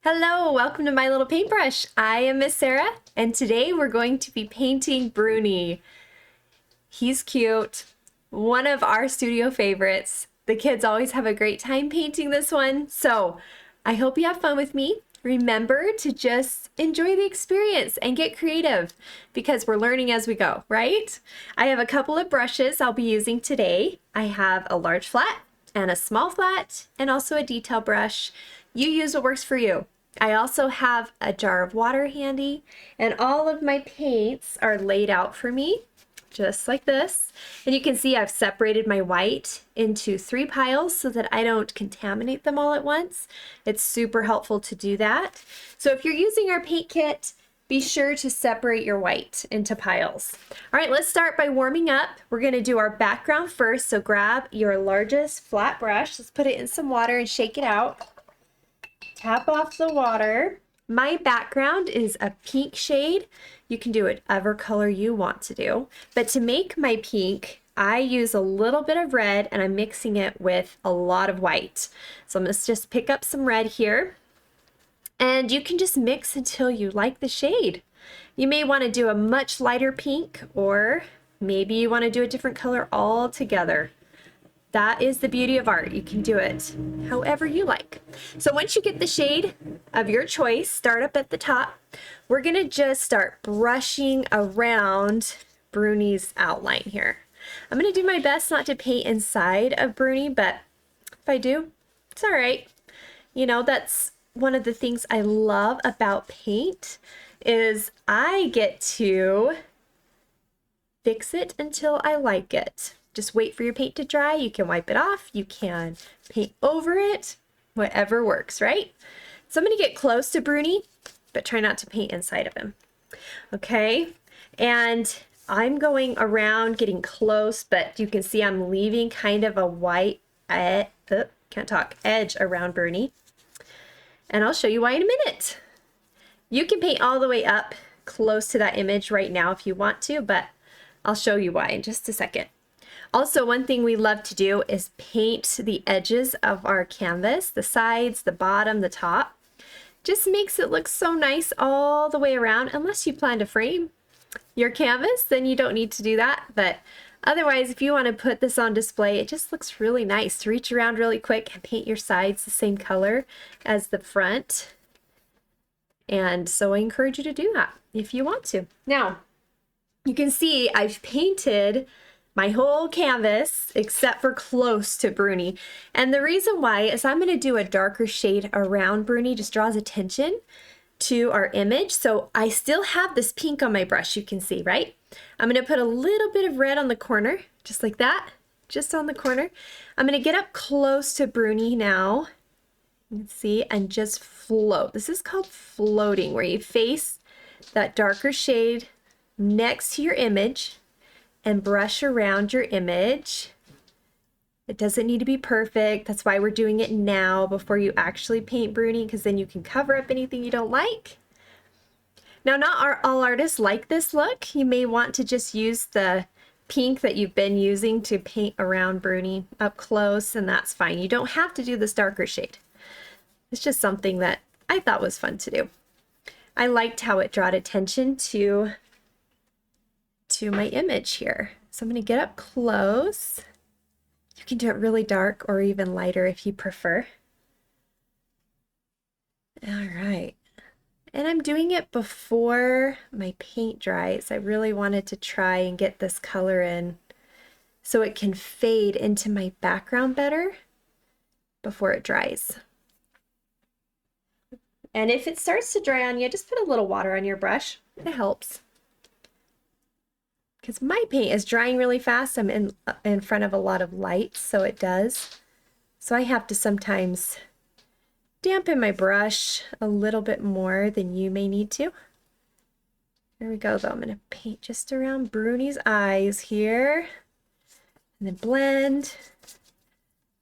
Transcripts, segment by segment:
Hello, welcome to My Little Paintbrush. I am Miss Sarah, and today we're going to be painting Bruni. He's cute, one of our studio favorites. The kids always have a great time painting this one, so I hope you have fun with me. Remember to just enjoy the experience and get creative because we're learning as we go, right? I have a couple of brushes I'll be using today. I have a large flat and a small flat and also a detail brush. You use what works for you. I also have a jar of water handy, and all of my paints are laid out for me, just like this. And you can see I've separated my white into 3 piles so that I don't contaminate them all at once. It's super helpful to do that. So if you're using our paint kit, be sure to separate your white into piles. All right, let's start by warming up. We're gonna do our background first, so grab your largest flat brush. Let's put it in some water and shake it out. Tap off the water. My background is a pink shade. You can do whatever color you want to do. But to make my pink, I use a little bit of red and I'm mixing it with a lot of white. So I'm gonna just pick up some red here. And you can just mix until you like the shade. You may want to do a much lighter pink, or maybe you want to do a different color altogether. That is the beauty of art. You can do it however you like. So once you get the shade of your choice, start up at the top. We're gonna just start brushing around Bruni's outline here. I'm gonna do my best not to paint inside of Bruni, but if I do, it's all right. You know, that's one of the things I love about paint is I get to fix it until I like it. Just wait for your paint to dry. You can wipe it off. You can paint over it. Whatever works, right? So I'm going to get close to Bruni, but try not to paint inside of him. Okay, and I'm going around getting close, but you can see I'm leaving kind of a white edge around Bruni. And I'll show you why in a minute. You can paint all the way up close to that image right now if you want to, but I'll show you why in just a second. Also, one thing we love to do is paint the edges of our canvas, the sides, the bottom, the top. Just makes it look so nice all the way around. Unless you plan to frame your canvas, then you don't need to do that. But otherwise, if you want to put this on display, it just looks really nice to reach around really quick and paint your sides the same color as the front. And so I encourage you to do that if you want to. Now, you can see I've painted my whole canvas except for close to Bruni. And the reason why is I'm going to do a darker shade around Bruni, just draws attention to our image. So I still have this pink on my brush, you can see, right? I'm going to put a little bit of red on the corner, just like that, just on the corner. I'm going to get up close to Bruni now, you can see, and just float. This is called floating, where you face that darker shade next to your image and brush around your image. It doesn't need to be perfect. That's why we're doing it now before you actually paint Bruni, because then you can cover up anything you don't like. Now, not all artists like this look. You may want to just use the pink that you've been using to paint around Bruni up close, and that's fine. You don't have to do this darker shade. It's just something that I thought was fun to do. I liked how it brought attention to my image here. So I'm going to get up close. You can do it really dark or even lighter if you prefer. All right. And I'm doing it before my paint dries. I really wanted to try and get this color in so it can fade into my background better before it dries. And if it starts to dry on you, just put a little water on your brush. It helps. Because my paint is drying really fast. I'm in front of a lot of light, so it does. So I have to sometimes dampen my brush a little bit more than you may need to. There we go, though. I'm going to paint just around Bruni's eyes here. And then blend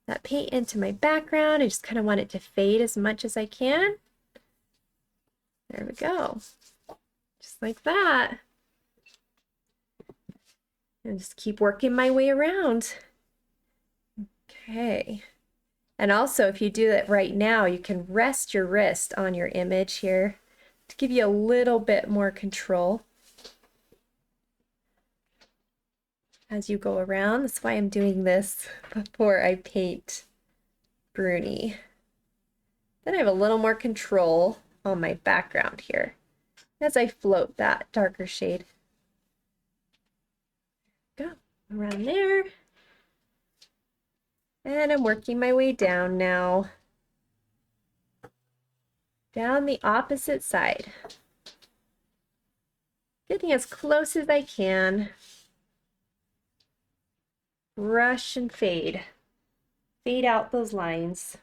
that paint into my background. I just kind of want it to fade as much as I can. There we go. Just like that. And just keep working my way around. Okay. And also, if you do it right now, you can rest your wrist on your image here to give you a little bit more control as you go around. That's why I'm doing this before I paint Bruni. Then I have a little more control on my background here as I float that darker shade. Go around there. And I'm working my way down now. Down the opposite side. Getting as close as I can. Brush and fade. Fade out those lines.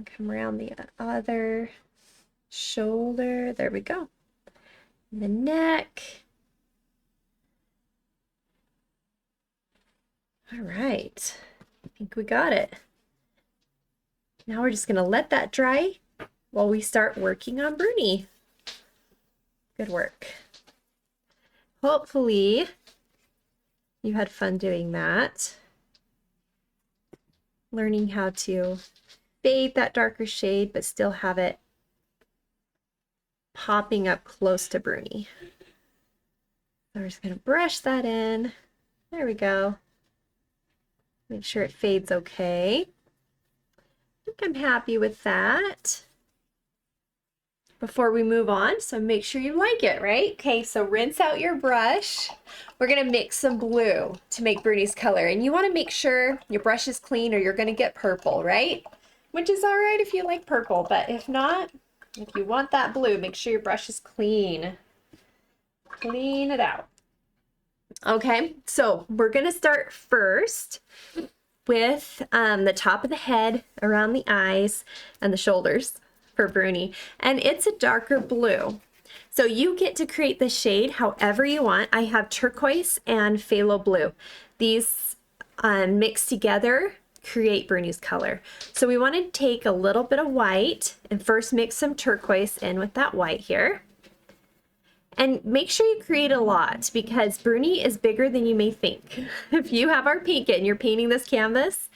Come around the other shoulder. There we go. And the neck. All right. I think we got it. Now we're just going to let that dry while we start working on Bruni. Good work. Hopefully you had fun doing that. Learning how to fade that darker shade but still have it popping up close to Bruni. So we're just going to brush that in. There we go. Make sure it fades okay. I think I'm happy with that. Before we move on, so make sure you like it, right? Okay, so rinse out your brush. We're gonna mix some blue to make Bruni's color, and you wanna make sure your brush is clean or you're gonna get purple, right? Which is all right if you like purple, but if not, if you want that blue, make sure your brush is clean. Clean it out. Okay, so we're gonna start first with the top of the head, around the eyes, and the shoulders for Bruni. And it's a darker blue. So you get to create the shade however you want. I have turquoise and phthalo blue. These mixed together create Bruni's color. So we want to take a little bit of white and first mix some turquoise in with that white here. And make sure you create a lot because Bruni is bigger than you may think. If you have our paint kit and you're painting this canvas,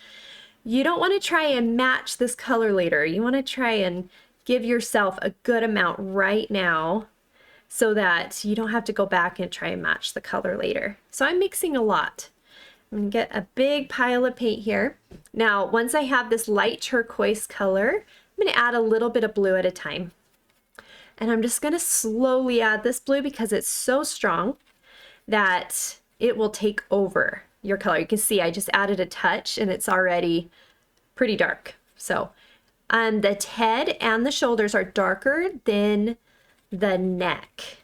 you don't want to try and match this color later. You want to try and give yourself a good amount right now so that you don't have to go back and try and match the color later. So I'm mixing a lot. I'm gonna get a big pile of paint here. Now, once I have this light turquoise color, I'm gonna add a little bit of blue at a time. And I'm just gonna slowly add this blue because it's so strong that it will take over your color. You can see I just added a touch and it's already pretty dark. So the head and the shoulders are darker than the neck,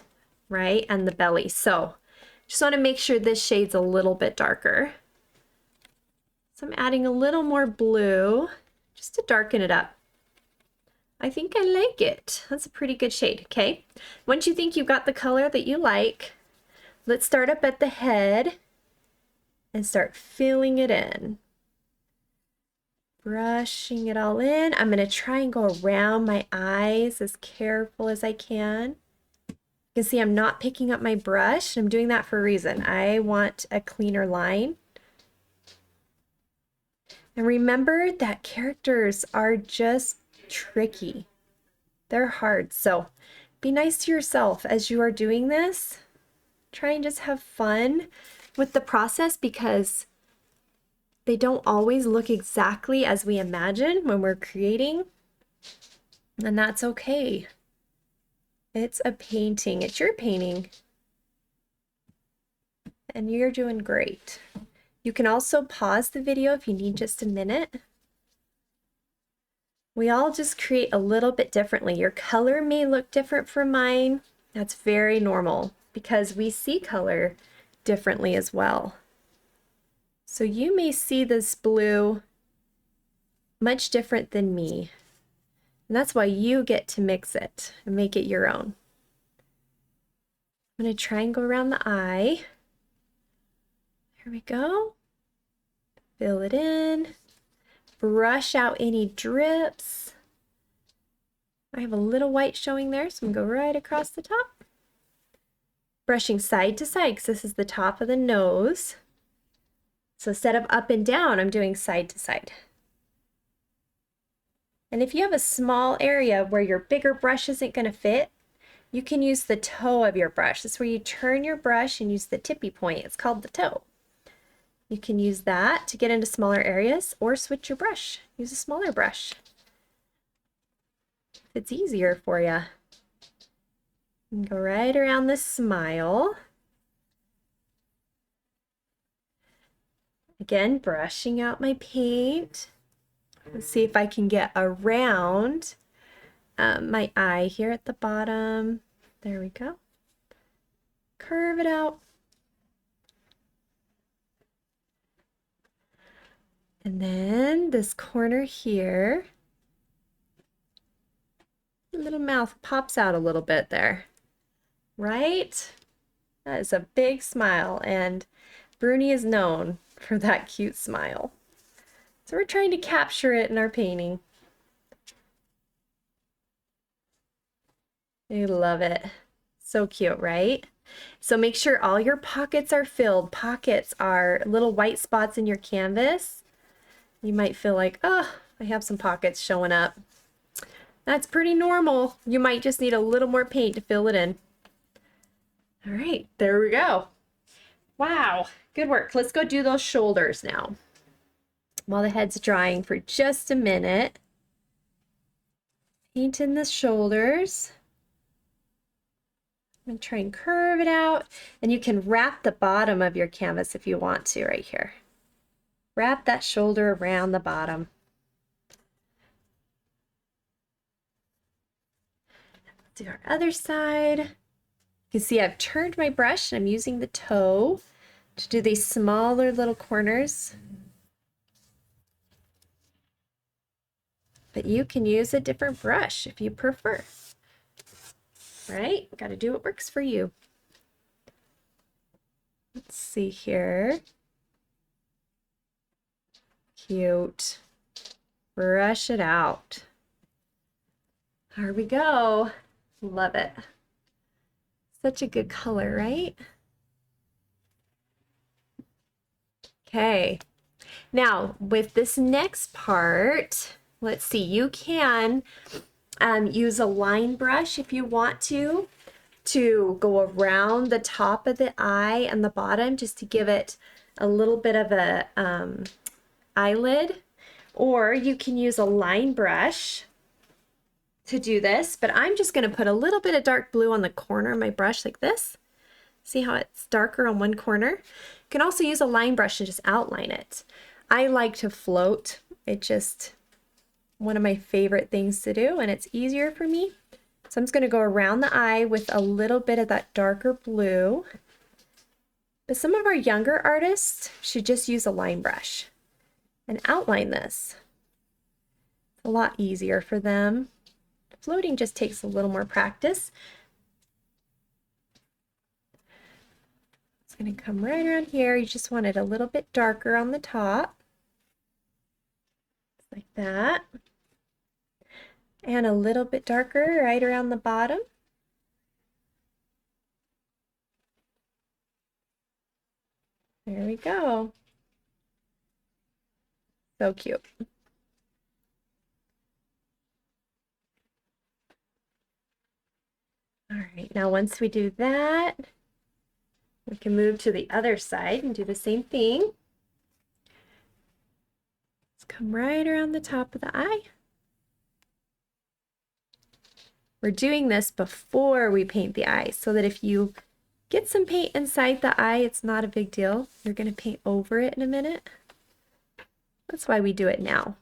right? And the belly. So just want to make sure this shade's a little bit darker. So I'm adding a little more blue just to darken it up. I think I like it. That's a pretty good shade, okay? Once you think you've got the color that you like, let's start up at the head and start filling it in. Brushing it all in. I'm going to try and go around my eyes as careful as I can. You can see I'm not picking up my brush. I'm doing that for a reason. I want a cleaner line. And remember that characters are just tricky. They're hard. So be nice to yourself as you are doing this. Try and just have fun with the process because they don't always look exactly as we imagine when we're creating. And that's okay. It's a painting. It's your painting. And you're doing great. You can also pause the video if you need just a minute. We all just create a little bit differently. Your color may look different from mine. That's very normal because we see color differently as well. So you may see this blue much different than me. And that's why you get to mix it and make it your own. I'm going to try and go around the eye. There we go. Fill it in. Brush out any drips. I have a little white showing there, so I'm going to go right across the top. Brushing side to side because this is the top of the nose. So instead of up and down, I'm doing side to side. And if you have a small area where your bigger brush isn't going to fit, you can use the toe of your brush. That's where you turn your brush and use the tippy point. It's called the toe. You can use that to get into smaller areas or switch your brush. Use a smaller brush. It's easier for you. And go right around the smile. Again, brushing out my paint. Let's see if I can get around my eye here at the bottom. There we go. Curve it out. And then this corner here, the little mouth pops out a little bit there, right? That is a big smile, and Bruni is known for that cute smile. So we're trying to capture it in our painting. I love it. So cute, right? So make sure all your pockets are filled. Pockets are little white spots in your canvas. You might feel like, oh, I have some pockets showing up. That's pretty normal. You might just need a little more paint to fill it in. All right, there we go. Wow, good work. Let's go do those shoulders now. While the head's drying for just a minute. Paint in the shoulders. I'm going to try and curve it out. And you can wrap the bottom of your canvas if you want to right here. Wrap that shoulder around the bottom. Do our other side. You can see I've turned my brush and I'm using the toe to do these smaller little corners. But you can use a different brush if you prefer. Right? Got to do what works for you. Let's see here. Cute. Brush it out. There we go. Love it. Such a good color, right? Okay. Now, with this next part, let's see, you can use a line brush if you want to go around the top of the eye and the bottom just to give it a little bit of a eyelid, or you can use a line brush to do this, but I'm just going to put a little bit of dark blue on the corner of my brush like this. See how it's darker on one corner? You can also use a line brush and just outline it. I like to float. It's just one of my favorite things to do, and it's easier for me. So I'm just going to go around the eye with a little bit of that darker blue. But some of our younger artists should just use a line brush and outline this. It's a lot easier for them. Floating just takes a little more practice. It's going to come right around here. You just want it a little bit darker on the top. Like that. And a little bit darker right around the bottom. There we go. So cute. All right, now once we do that, we can move to the other side and do the same thing. Let's come right around the top of the eye. We're doing this before we paint the eye so that if you get some paint inside the eye, it's not a big deal. You're going to paint over it in a minute. That's why we do it now.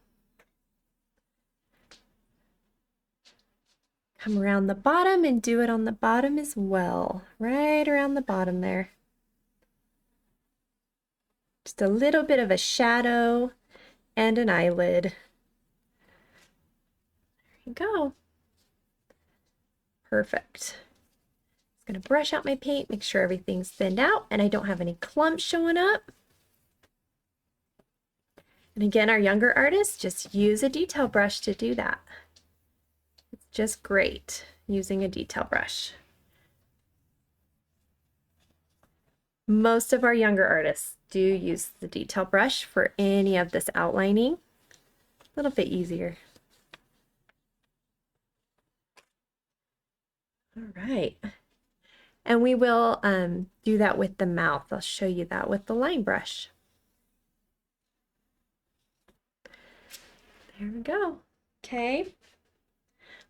Come around the bottom and do it on the bottom as well. Right around the bottom there. Just a little bit of a shadow and an eyelid. There you go. Perfect. Just going to brush out my paint, make sure everything's thinned out and I don't have any clumps showing up. And again, our younger artists, just use a detail brush to do that. It's just great using a detail brush. Most of our younger artists do use the detail brush for any of this outlining. A little bit easier. All right. And we will do that with the mouth. I'll show you that with the line brush. There we go. Okay.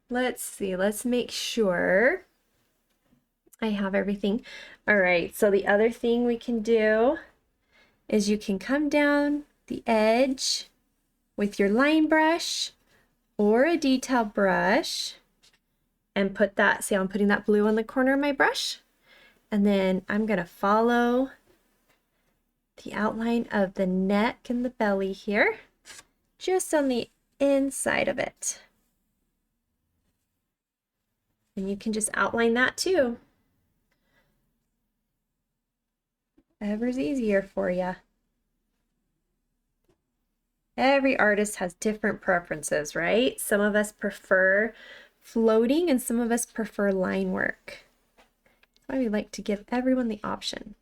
Let's see. Let's make sure I have everything. All right. So the other thing we can do is you can come down the edge with your line brush or a detail brush and put that, see how I'm putting that blue on the corner of my brush? And then I'm gonna follow the outline of the neck and the belly here, just on the inside of it. And you can just outline that too. Whatever's easier for you. Every artist has different preferences, right? Some of us prefer floating and some of us prefer line work. That's why we like to give everyone the option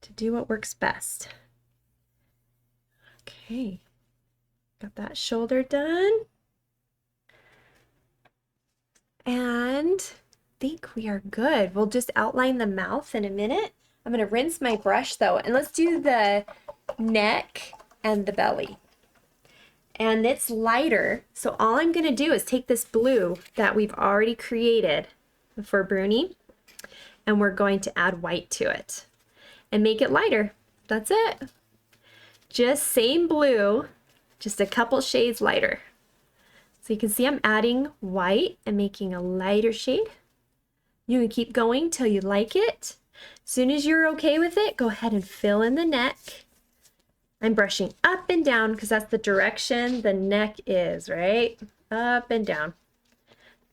to do what works best. Okay, got that shoulder done. And I think we are good. We'll just outline the mouth in a minute. I'm gonna rinse my brush though, and let's do the neck and the belly. And it's lighter, so all I'm gonna do is take this blue that we've already created for Bruni, and we're going to add white to it and make it lighter. That's it. Just same blue, just a couple shades lighter. So you can see I'm adding white and making a lighter shade. You can keep going till you like it. As soon as you're okay with it, go ahead and fill in the neck. I'm brushing up and down because that's the direction the neck is, right? Up and down.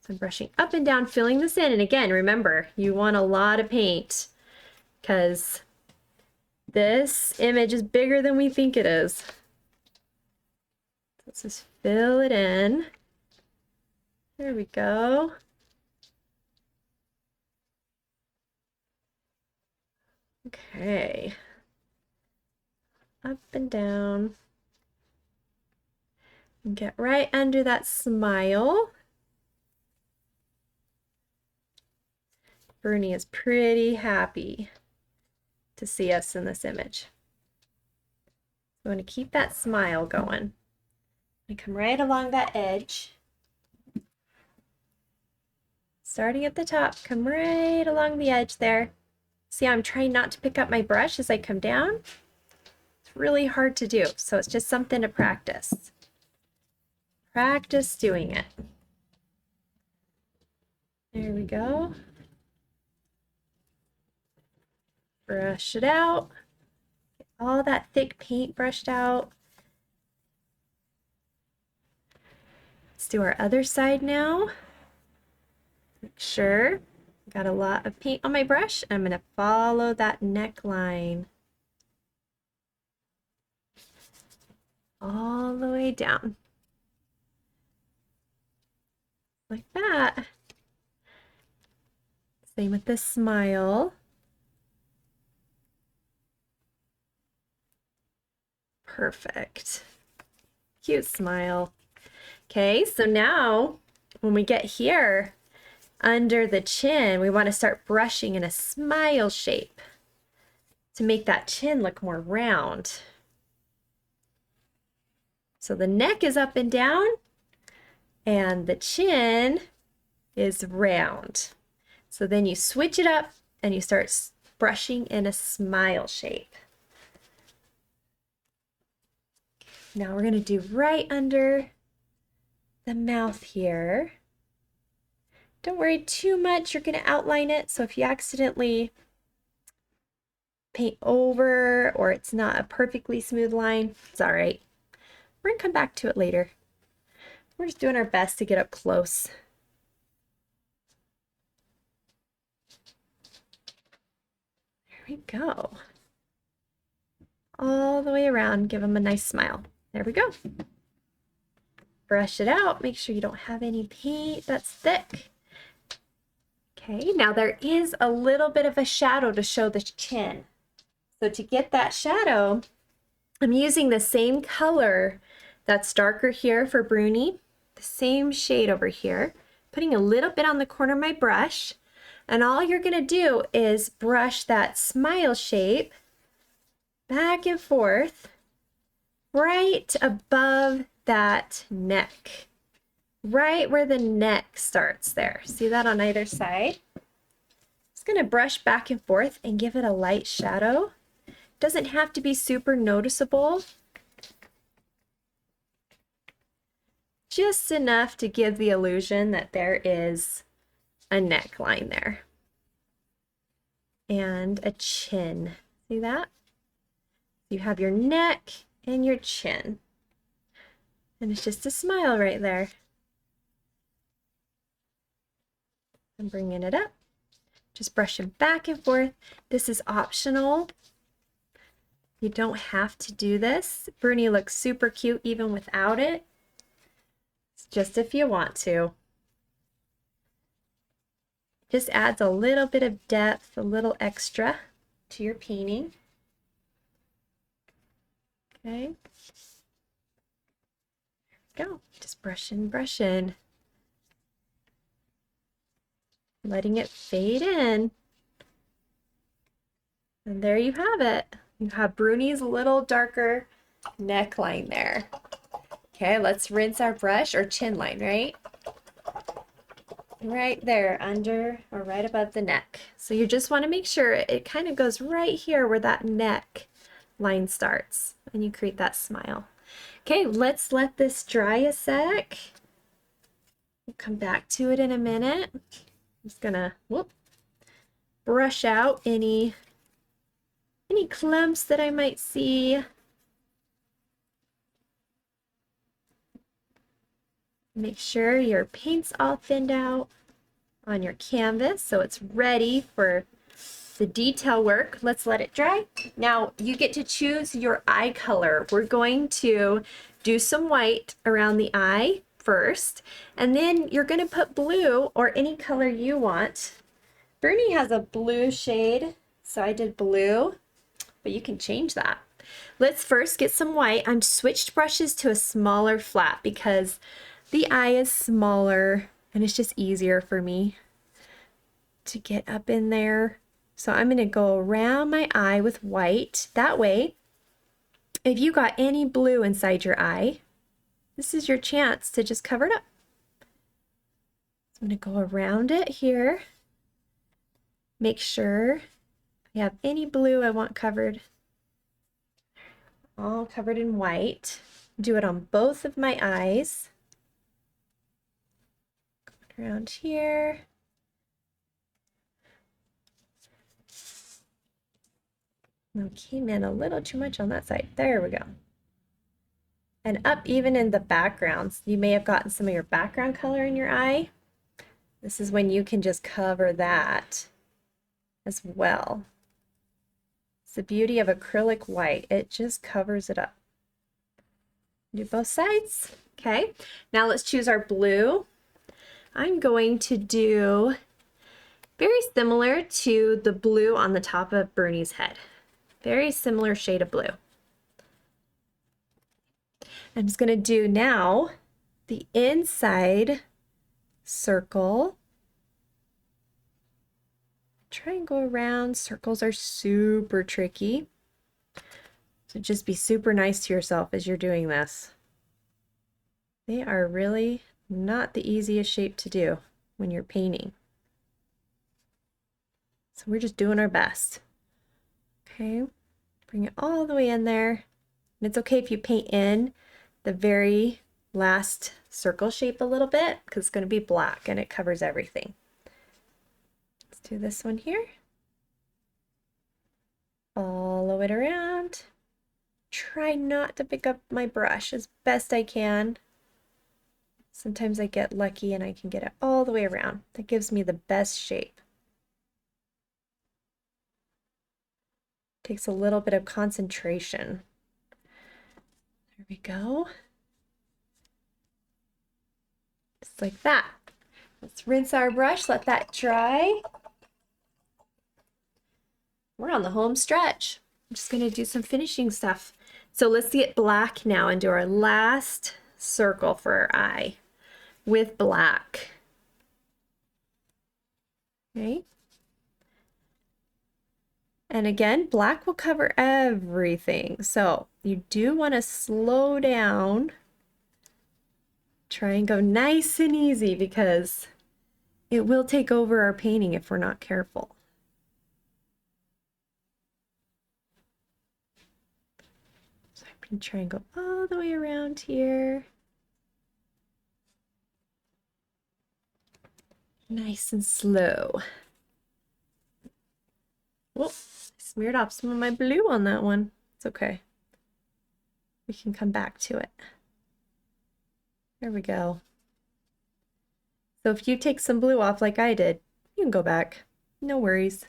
So I'm brushing up and down, filling this in. And again, remember, you want a lot of paint because this image is bigger than we think it is. Let's just fill it in. There we go. Okay. Up and down. And get right under that smile. Bruni is pretty happy to see us in this image. We want to keep that smile going. And come right along that edge. Starting at the top, come right along the edge there. See how I'm trying not to pick up my brush as I come down? It's really hard to do, so it's just something to practice. Practice doing it. There we go. Brush it out. Get all that thick paint brushed out. Let's do our other side now. Make sure I got a lot of paint on my brush. I'm going to follow that neckline all the way down. Like that. Same with the smile. Perfect. Cute smile. Okay, so now when we get here under the chin, we want to start brushing in a smile shape to make that chin look more round. So the neck is up and down and the chin is round. So then you switch it up and you start brushing in a smile shape. Now we're going to do right under the mouth here. Don't worry too much, you're going to outline it, so if you accidentally paint over or it's not a perfectly smooth line, it's all right. We're going to come back to it later. We're just doing our best to get up close. There we go. All the way around, give them a nice smile. There we go. Brush it out, make sure you don't have any paint that's thick. Okay, now there is a little bit of a shadow to show the chin. So to get that shadow, I'm using the same color that's darker here for Bruni, the same shade over here, putting a little bit on the corner of my brush. And all you're gonna do is brush that smile shape back and forth right above that neck, right where the neck starts there. See that on either side? Just gonna brush back and forth and give it a light shadow. Doesn't have to be super noticeable. Just enough to give the illusion that there is a neckline there. And a chin. See that? You have your neck and your chin. And it's just a smile right there. I'm bringing it up. Just brushing back and forth. This is optional. You don't have to do this. Bruni looks super cute even without it. It's just if you want to. Just adds a little bit of depth, a little extra to your painting. Okay. There we go. Just brushing, brushing. Letting it fade in. And there you have it. You have Bruni's little darker neckline there. Okay, let's rinse our brush or chin line, right? Right there, under or right above the neck. So you just want to make sure it kind of goes right here where that neck line starts and you create that smile. Okay, let's let this dry a sec. We'll come back to it in a minute. I'm just gonna brush out any clumps that I might see. Make sure your paint's all thinned out on your canvas so it's ready for the detail work. Let's let it dry. Now you get to choose your eye color. We're going to do some white around the eye first, and then you're going to put blue or any color you want. Bruni has a blue shade, so I did blue, but you can change that. Let's first get some white. I'm switched brushes to a smaller flat because the eye is smaller and it's just easier for me to get up in there. So I'm going to go around my eye with white. That way, if you got any blue inside your eye, this is your chance to just cover it up. So I'm going to go around it here. Make sure I have any blue I want covered. All covered in white. Do it on both of my eyes. Around here. I came in a little too much on that side. There we go. And up even in the backgrounds. You may have gotten some of your background color in your eye. This is when you can just cover that as well. It's the beauty of acrylic white. It just covers it up. Do both sides. Okay. Now let's choose our blue. I'm going to do very similar to the blue on the top of Bruni's head. Very similar shade of blue. I'm just going to do now the inside circle. Try and go around. Circles are super tricky. So just be super nice to yourself as you're doing this. They are really not the easiest shape to do when you're painting. So we're just doing our best. Okay, bring it all the way in there. And it's okay if you paint in the very last circle shape a little bit because it's going to be black and it covers everything. Let's do this one here. Follow it around. Try not to pick up my brush as best I can. Sometimes I get lucky and I can get it all the way around. That gives me the best shape. Takes a little bit of concentration. There we go. Just like that. Let's rinse our brush, let that dry. We're on the home stretch. I'm just gonna do some finishing stuff. So let's get black now and do our last circle for our eye with black. Okay. And again, black will cover everything. So you do want to slow down. Try and go nice and easy because it will take over our painting if we're not careful. So I'm going to try and go all the way around here. Nice and slow. Whoop, I smeared off some of my blue on that one. It's okay. We can come back to it. There we go. So if you take some blue off like I did, you can go back. No worries.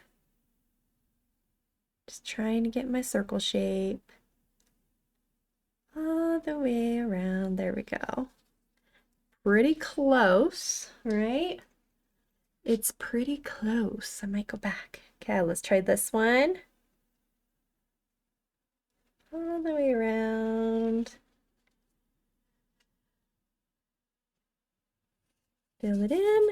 Just trying to get my circle shape. All the way around. There we go. Pretty close, right? It's pretty close. I might go back. Okay, let's try this one. All the way around. Fill it in.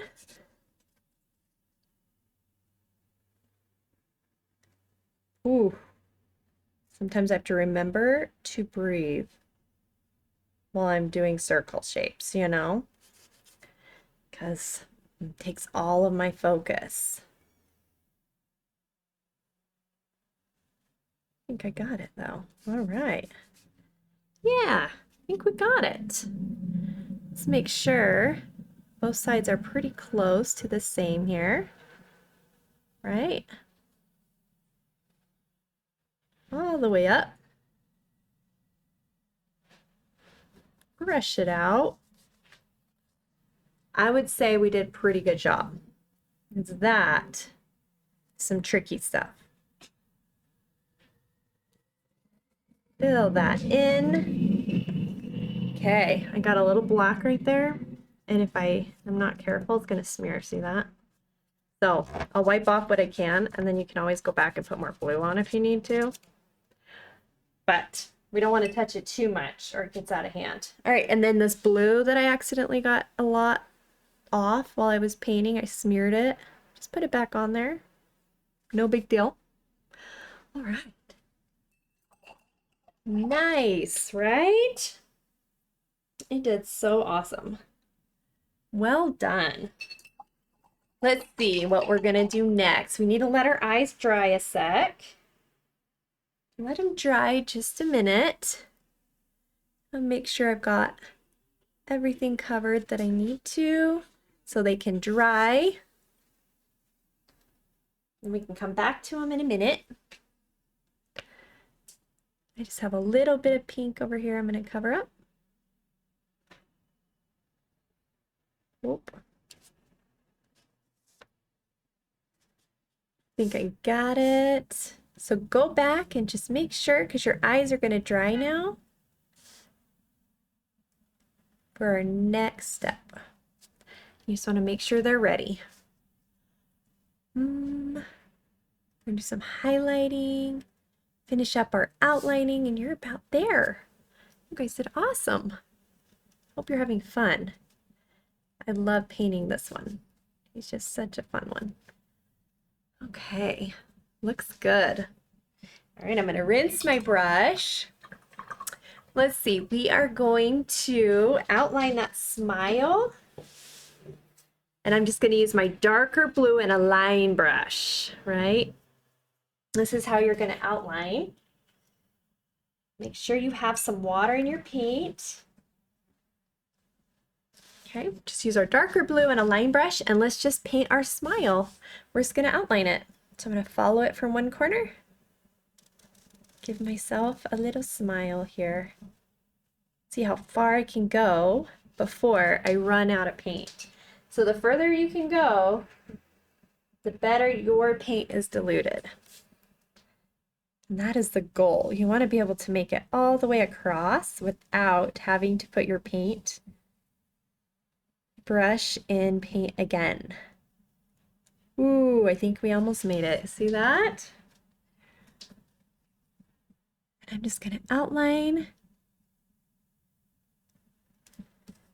Ooh. Sometimes I have to remember to breathe while I'm doing circle shapes, you know? Because it takes all of my focus. I think I got it though. All right. Yeah, I think we got it. Let's make sure both sides are pretty close to the same here, right? All the way up. Brush it out. I would say we did a pretty good job. It's that, some tricky stuff. Fill that in. Okay, I got a little black right there. And if I'm not careful, it's gonna smear, see that? So I'll wipe off what I can, and then you can always go back and put more blue on if you need to. But we don't want to touch it too much or it gets out of hand. All right, and then this blue that I accidentally got a lot off while I was painting, I smeared it. Just put it back on there. No big deal. All right. Nice, right? It did so awesome. Well done. Let's see what we're gonna do next. We need to let our eyes dry a sec. Let them dry just a minute. I'll make sure I've got everything covered that I need to so they can dry. And we can come back to them in a minute. I just have a little bit of pink over here I'm going to cover up. Whoop. I think I got it. So go back and just make sure, because your eyes are going to dry now for our next step. You just want to make sure they're ready. We're going to do some highlighting, finish up our outlining, and you're about there. You guys did awesome. Hope you're having fun. I love painting this one. It's just such a fun one. Okay, looks good. All right, I'm going to rinse my brush. Let's see, we are going to outline that smile. And I'm just going to use my darker blue and a line brush, right? This is how you're going to outline. Make sure you have some water in your paint. Okay, just use our darker blue and a line brush, and let's just paint our smile. We're just going to outline it. So I'm going to follow it from one corner. Give myself a little smile here. See how far I can go before I run out of paint. So the further you can go, the better your paint is diluted. And that is the goal. You want to be able to make it all the way across without having to put your paint brush in paint again. Ooh, I think we almost made it. See that? I'm just going to outline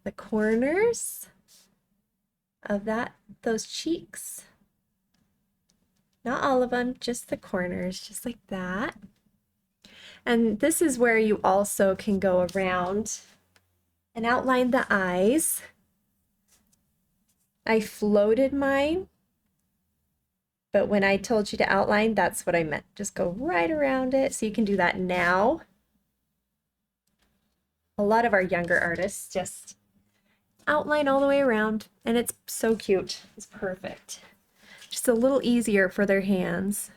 the corners of those cheeks. Not all of them, just the corners, just like that. And this is where you also can go around and outline the eyes. I floated mine, but when I told you to outline, that's what I meant. Just go right around it. So you can do that now. A lot of our younger artists just outline all the way around, and it's so cute. It's perfect. Just a little easier for their hands.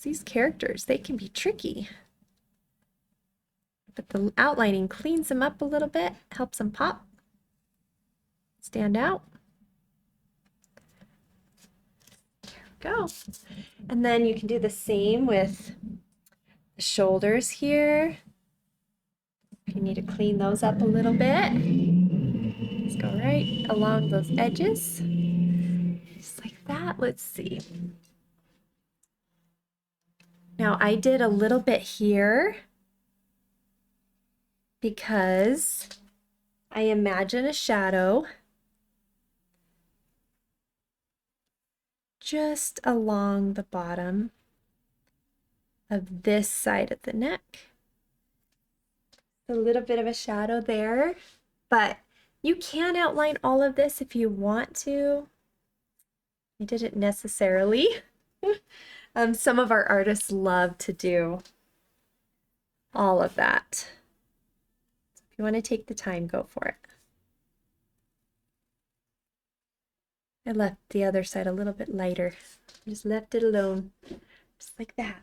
These characters, they can be tricky. But the outlining cleans them up a little bit, helps them pop, stand out. There we go. And then you can do the same with the shoulders here. If you need to clean those up a little bit, let's go right along those edges. Just like that. Let's see. Now I did a little bit here because I imagine a shadow just along the bottom of this side of the neck. A little bit of a shadow there, but you can outline all of this if you want to. I didn't necessarily. Some of our artists love to do all of that. So if you want to take the time, go for it. I left the other side a little bit lighter. Just left it alone, just like that.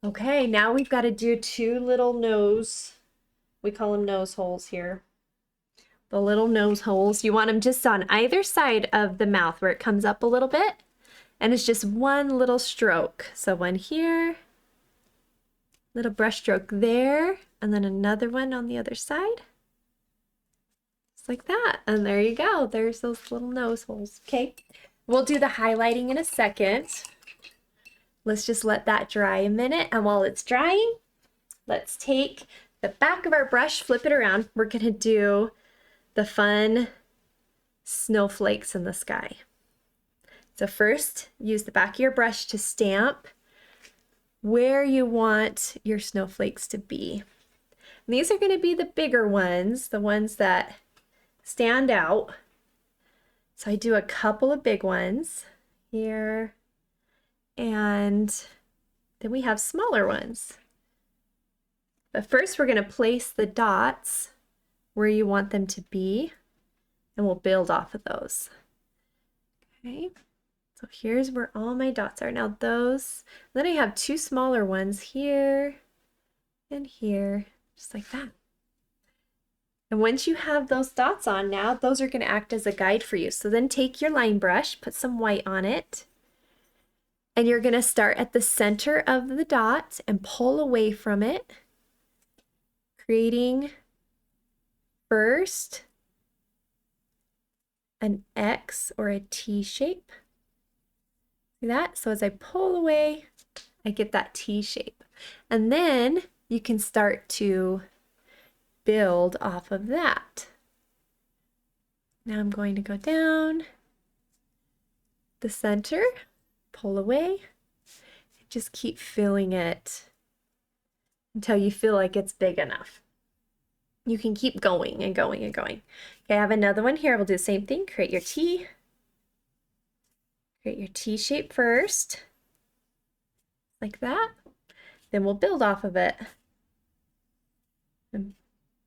Okay, now we've got to do two little nose. We call them nose holes here. The little nose holes. You want them just on either side of the mouth where it comes up a little bit. And it's just one little stroke. So one here, little brush stroke there, and then another one on the other side. Just like that. And there you go. There's those little nose holes. Okay. We'll do the highlighting in a second. Let's just let that dry a minute. And while it's drying, let's take the back of our brush, flip it around. We're going to do the fun snowflakes in the sky. So first, use the back of your brush to stamp where you want your snowflakes to be. And these are going to be the bigger ones, the ones that stand out. So I do a couple of big ones here, and then we have smaller ones. But first we're going to place the dots where you want them to be, and we'll build off of those. Okay. So here's where all my dots are. Now those, then I have two smaller ones here and here, just like that. And once you have those dots on now, those are going to act as a guide for you. So then take your line brush, put some white on it, and you're going to start at the center of the dot and pull away from it, creating first an X or a T shape. That. So as I pull away, I get that T shape. And then you can start to build off of that. Now I'm going to go down the center, pull away, and just keep filling it until you feel like it's big enough. You can keep going and going and going. Okay, I have another one here. We'll do the same thing. Create your T. Create your T shape first, like that. Then we'll build off of it. And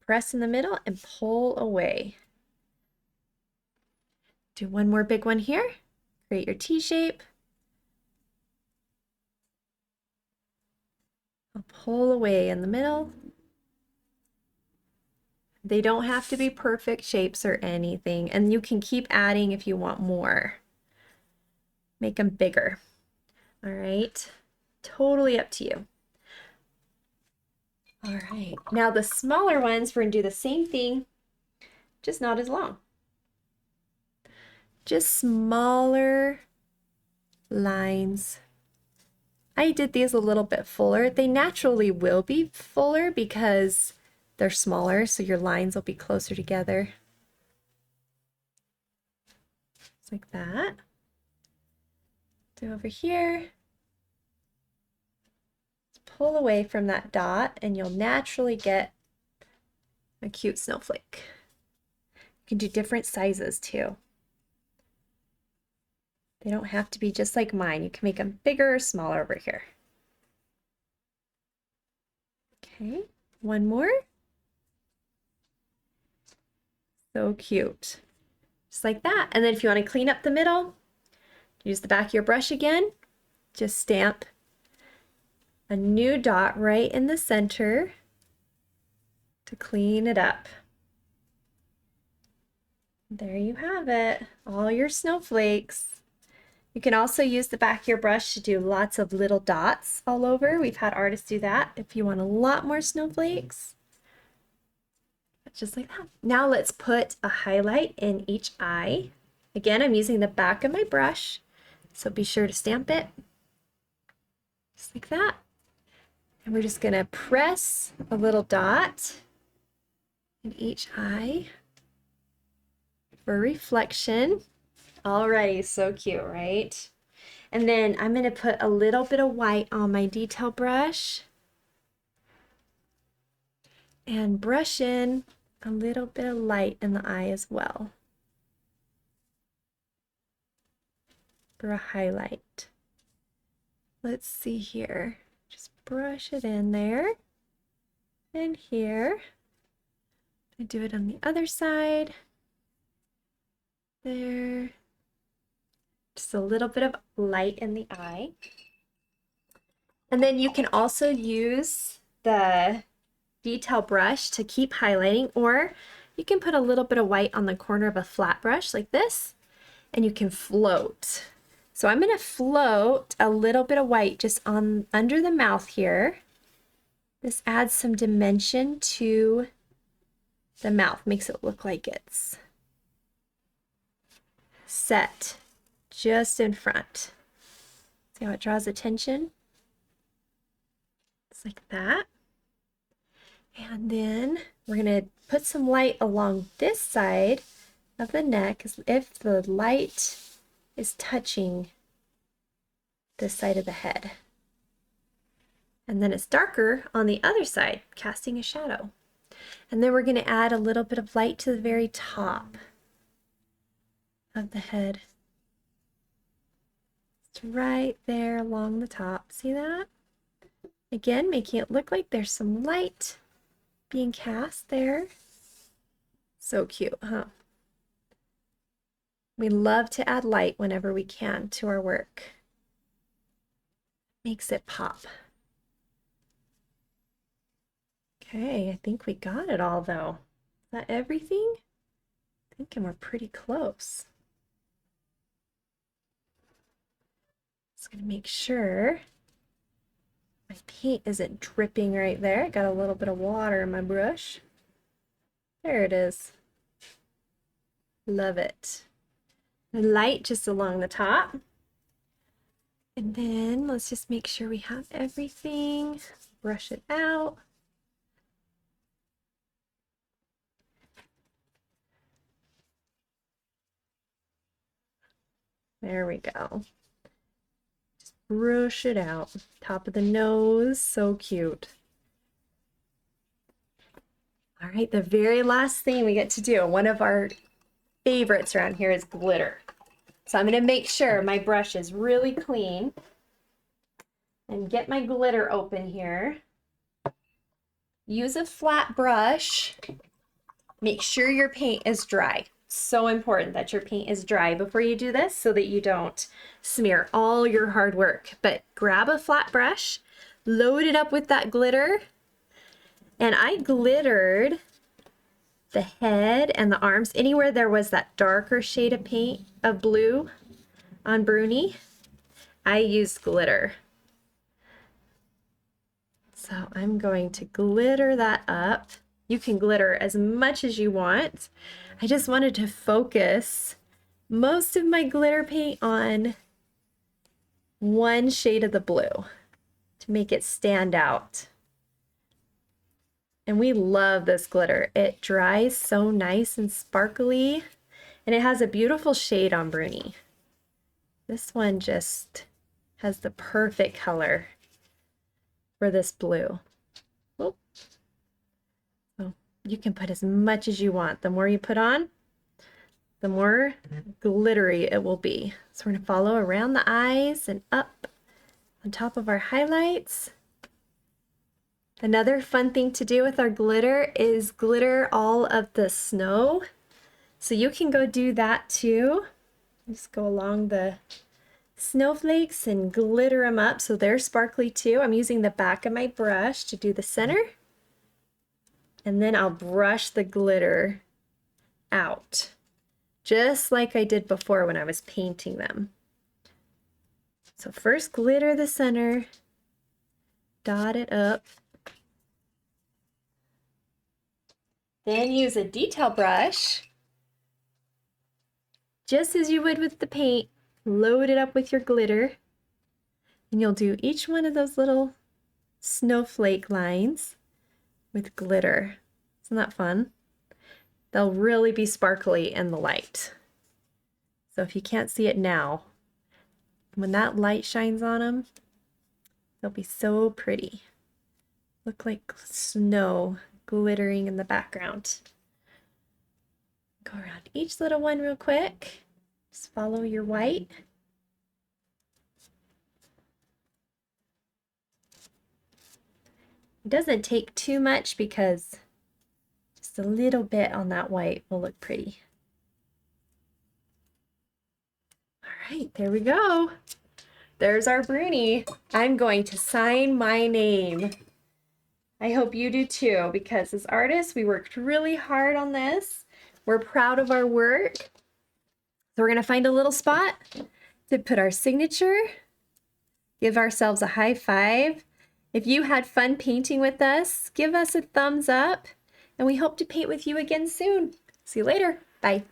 press in the middle and pull away. Do one more big one here. Create your T shape. I'll pull away in the middle. They don't have to be perfect shapes or anything, and you can keep adding if you want more. Make them bigger. All right, totally up to you. All right, now the smaller ones, we're gonna do the same thing, just not as long. Just smaller lines I did these a little bit fuller. They naturally will be fuller because they're smaller, so your lines will be closer together. Just like that. Do over here. Pull away from that dot and you'll naturally get a cute snowflake. You can do different sizes too. They don't have to be just like mine. You can make them bigger or smaller over here. Okay, one more. So cute. Just like that. And then if you want to clean up the middle, use the back of your brush again. Just stamp a new dot right in the center to clean it up. There you have it, all your snowflakes. You can also use the back of your brush to do lots of little dots all over. We've had artists do that if you want a lot more snowflakes. Just like that. Now let's put a highlight in each eye. Again, I'm using the back of my brush, so be sure to stamp it. Just like that. And we're just gonna press a little dot in each eye for reflection. Alrighty, so cute, right? And then I'm gonna put a little bit of white on my detail brush and brush in a little bit of light in the eye as well for a highlight. Let's see here. Just brush it in there and here. I do it on the other side. There. Just a little bit of light in the eye. And then you can also use the detail brush to keep highlighting, or you can put a little bit of white on the corner of a flat brush like this, and you can float. So I'm going to float a little bit of white just on under the mouth here. This adds some dimension to the mouth, makes it look like it's set just in front. See how it draws attention? It's like that. And then we're going to put some light along this side of the neck as if the light is touching this side of the head. And then it's darker on the other side, casting a shadow. And then we're going to add a little bit of light to the very top of the head. It's right there along the top. See that? Again, making it look like there's some light being cast there. So cute, huh? We love to add light whenever we can to our work. Makes it pop. Okay, I think we got it all though. Is that everything? I think we're pretty close. Just gonna make sure my paint isn't dripping right there. I got a little bit of water in my brush. There it is. Love it. The light just along the top. And then let's just make sure we have everything. Brush it out. There we go. Just brush it out. Top of the nose, so cute. All right, the very last thing we get to do, one of our favorites around here is glitter. So I'm going to make sure my brush is really clean and get my glitter open here. Use a flat brush. Make sure your paint is dry. So important that your paint is dry before you do this so that you don't smear all your hard work. But grab a flat brush, load it up with that glitter, and I glittered the head and the arms. Anywhere there was that darker shade of paint of blue on Bruni, I used glitter. So I'm going to glitter that up. You can glitter as much as you want. I just wanted to focus most of my glitter paint on one shade of the blue. to make it stand out. And we love this glitter. It dries so nice and sparkly, and it has a beautiful shade on Bruni. This one just has the perfect color for this blue. Oop. So you can put as much as you want. The more you put on, the more glittery it will be. So we're going to follow around the eyes and up on top of our highlights. Another fun thing to do with our glitter is glitter all of the snow. So you can go do that too. Just go along the snowflakes and glitter them up so they're sparkly too. I'm using the back of my brush to do the center. And then I'll brush the glitter out, just like I did before when I was painting them. So first glitter the center, dot it up. Then use a detail brush, just as you would with the paint. Load it up with your glitter, and you'll do each one of those little snowflake lines with glitter. Isn't that fun? They'll really be sparkly in the light. So if you can't see it now, when that light shines on them, they'll be so pretty. Look like snow glittering in the background. Go around each little one real quick. Just follow your white. It doesn't take too much because just a little bit on that white will look pretty. All right, there we go. There's our Bruni. I'm going to sign my name. I hope you do too, because as artists, we worked really hard on this. We're proud of our work. So we're gonna find a little spot to put our signature, give ourselves a high five. If you had fun painting with us, give us a thumbs up, and we hope to paint with you again soon. See you later. Bye.